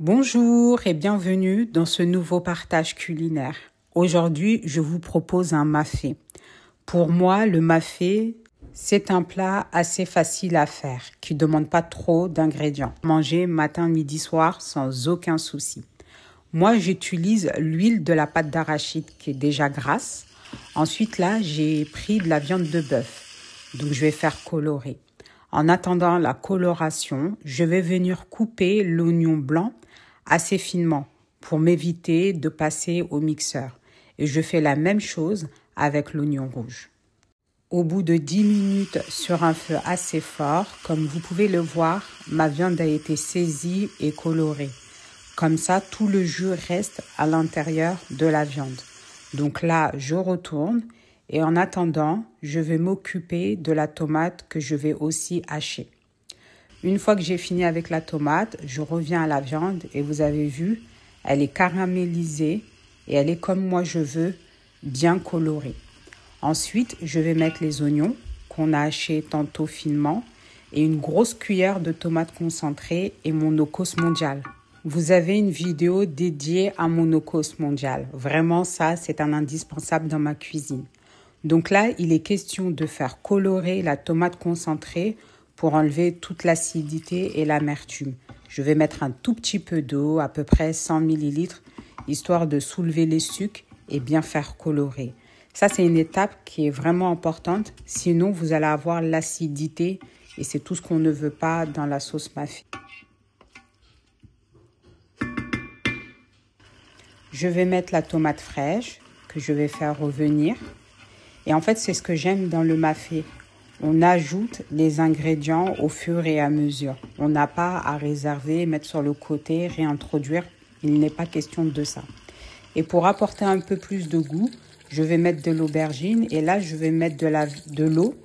Bonjour et bienvenue dans ce nouveau partage culinaire. Aujourd'hui, je vous propose un mafé. Pour moi, le mafé, c'est un plat assez facile à faire, qui ne demande pas trop d'ingrédients. Manger matin, midi, soir sans aucun souci. Moi, j'utilise l'huile de la pâte d'arachide qui est déjà grasse. Ensuite, là, j'ai pris de la viande de bœuf. Donc, je vais faire colorer. En attendant la coloration, je vais venir couper l'oignon blanc assez finement pour m'éviter de passer au mixeur. Et je fais la même chose avec l'oignon rouge. Au bout de 10 minutes sur un feu assez fort, comme vous pouvez le voir, ma viande a été saisie et colorée. Comme ça, tout le jus reste à l'intérieur de la viande. Donc là, je retourne et en attendant, je vais m'occuper de la tomate que je vais aussi hacher. Une fois que j'ai fini avec la tomate, je reviens à la viande et vous avez vu, elle est caramélisée et elle est comme moi je veux, bien colorée. Ensuite, je vais mettre les oignons qu'on a hachés tantôt finement et une grosse cuillère de tomates concentrées et mon no-cost mondial. Vous avez une vidéo dédiée à mon no-cost mondial. Vraiment, ça, c'est un indispensable dans ma cuisine. Donc là, il est question de faire colorer la tomate concentrée pour enlever toute l'acidité et l'amertume. Je vais mettre un tout petit peu d'eau, à peu près 100 ml, histoire de soulever les sucres et bien faire colorer. Ça, c'est une étape qui est vraiment importante, sinon vous allez avoir l'acidité et c'est tout ce qu'on ne veut pas dans la sauce mafé. Je vais mettre la tomate fraîche que je vais faire revenir. Et en fait, c'est ce que j'aime dans le mafé. On ajoute les ingrédients au fur et à mesure. On n'a pas à réserver, mettre sur le côté, réintroduire. Il n'est pas question de ça. Et pour apporter un peu plus de goût, je vais mettre de l'aubergine et là, je vais mettre de l'eau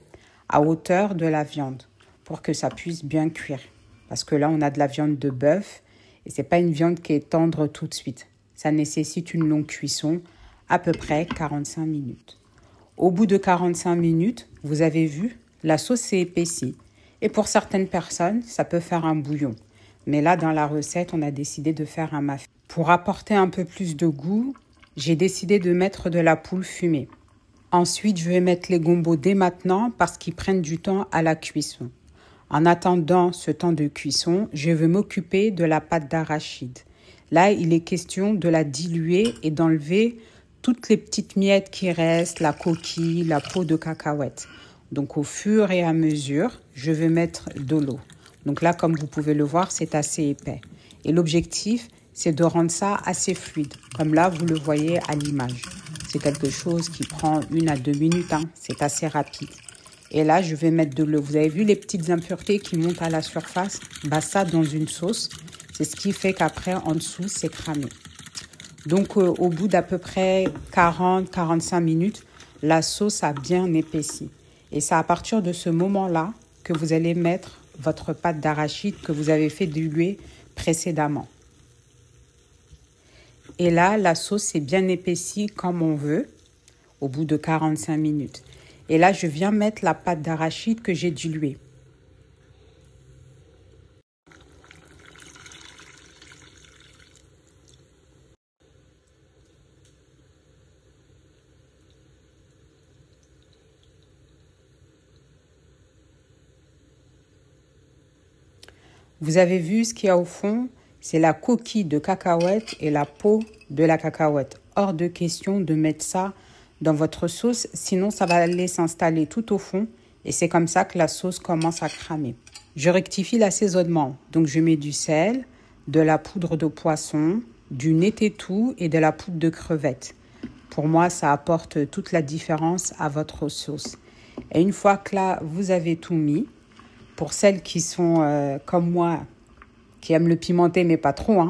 à hauteur de la viande pour que ça puisse bien cuire. Parce que là, on a de la viande de bœuf et ce n'est pas une viande qui est tendre tout de suite. Ça nécessite une longue cuisson, à peu près 45 minutes. Au bout de 45 minutes, vous avez vu, la sauce s'est épaissie. Et pour certaines personnes, ça peut faire un bouillon. Mais là, dans la recette, on a décidé de faire un mafé. Pour apporter un peu plus de goût, j'ai décidé de mettre de la poule fumée. Ensuite, je vais mettre les gombos dès maintenant parce qu'ils prennent du temps à la cuisson. En attendant ce temps de cuisson, je vais m'occuper de la pâte d'arachide. Là, il est question de la diluer et d'enlever toutes les petites miettes qui restent, la coquille, la peau de cacahuète. Donc, au fur et à mesure, je vais mettre de l'eau. Donc là, comme vous pouvez le voir, c'est assez épais. Et l'objectif, c'est de rendre ça assez fluide. Comme là, vous le voyez à l'image. C'est quelque chose qui prend 1 à 2 minutes. C'est assez rapide. Et là, je vais mettre de l'eau. Vous avez vu les petites impuretés qui montent à la surface? Ça, dans une sauce, c'est ce qui fait qu'après, en dessous, c'est cramé. Donc, au bout d'à peu près 40-45 minutes, la sauce a bien épaissi. Et c'est à partir de ce moment-là que vous allez mettre votre pâte d'arachide que vous avez fait diluer précédemment. Et là, la sauce est bien épaissie comme on veut, au bout de 45 minutes. Et là, je viens mettre la pâte d'arachide que j'ai diluée. Vous avez vu ce qu'il y a au fond, c'est la coquille de cacahuète et la peau de la cacahuète. Hors de question de mettre ça dans votre sauce, sinon ça va aller s'installer tout au fond et c'est comme ça que la sauce commence à cramer. Je rectifie l'assaisonnement, donc je mets du sel, de la poudre de poisson, du nettetou et de la poudre de crevette. Pour moi, ça apporte toute la différence à votre sauce. Et une fois que là, vous avez tout mis, pour celles qui sont comme moi, qui aiment le pimenté, mais pas trop,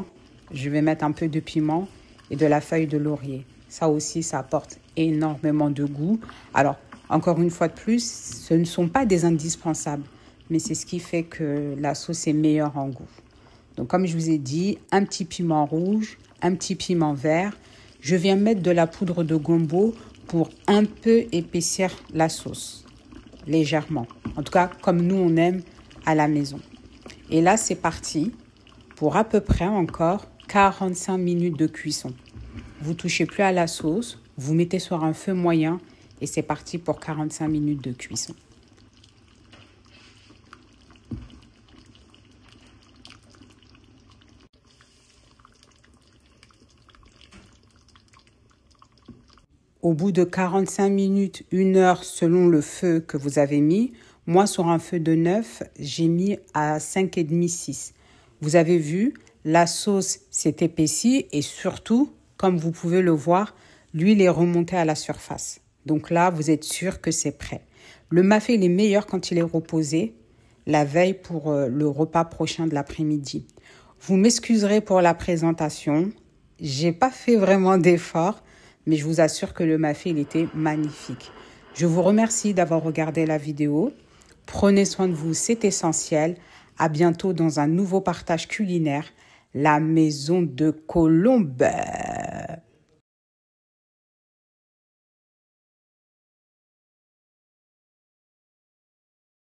je vais mettre un peu de piment et de la feuille de laurier. Ça aussi, ça apporte énormément de goût. Alors, encore une fois de plus, ce ne sont pas des indispensables, mais c'est ce qui fait que la sauce est meilleure en goût. Donc, comme je vous ai dit, un petit piment rouge, un petit piment vert. Je viens mettre de la poudre de gombo pour un peu épaissir la sauce. Légèrement. En tout cas, comme nous, on aime à la maison. Et là, c'est parti. pour à peu près encore 45 minutes de cuisson. Vous touchez plus à la sauce, vous mettez sur un feu moyen et c'est parti pour 45 minutes de cuisson. Au bout de 45 minutes, 1 heure selon le feu que vous avez mis, moi sur un feu de 9, j'ai mis à 5,5, 6. Vous avez vu, la sauce s'est épaissie et surtout, comme vous pouvez le voir, l'huile est remontée à la surface. Donc là, vous êtes sûr que c'est prêt. Le mafé, il est meilleur quand il est reposé, la veille pour le repas prochain de l'après-midi. Vous m'excuserez pour la présentation. J'ai pas fait vraiment d'effort, mais je vous assure que le mafé, il était magnifique. Je vous remercie d'avoir regardé la vidéo. Prenez soin de vous, c'est essentiel. À bientôt dans un nouveau partage culinaire, la maison de Colombe.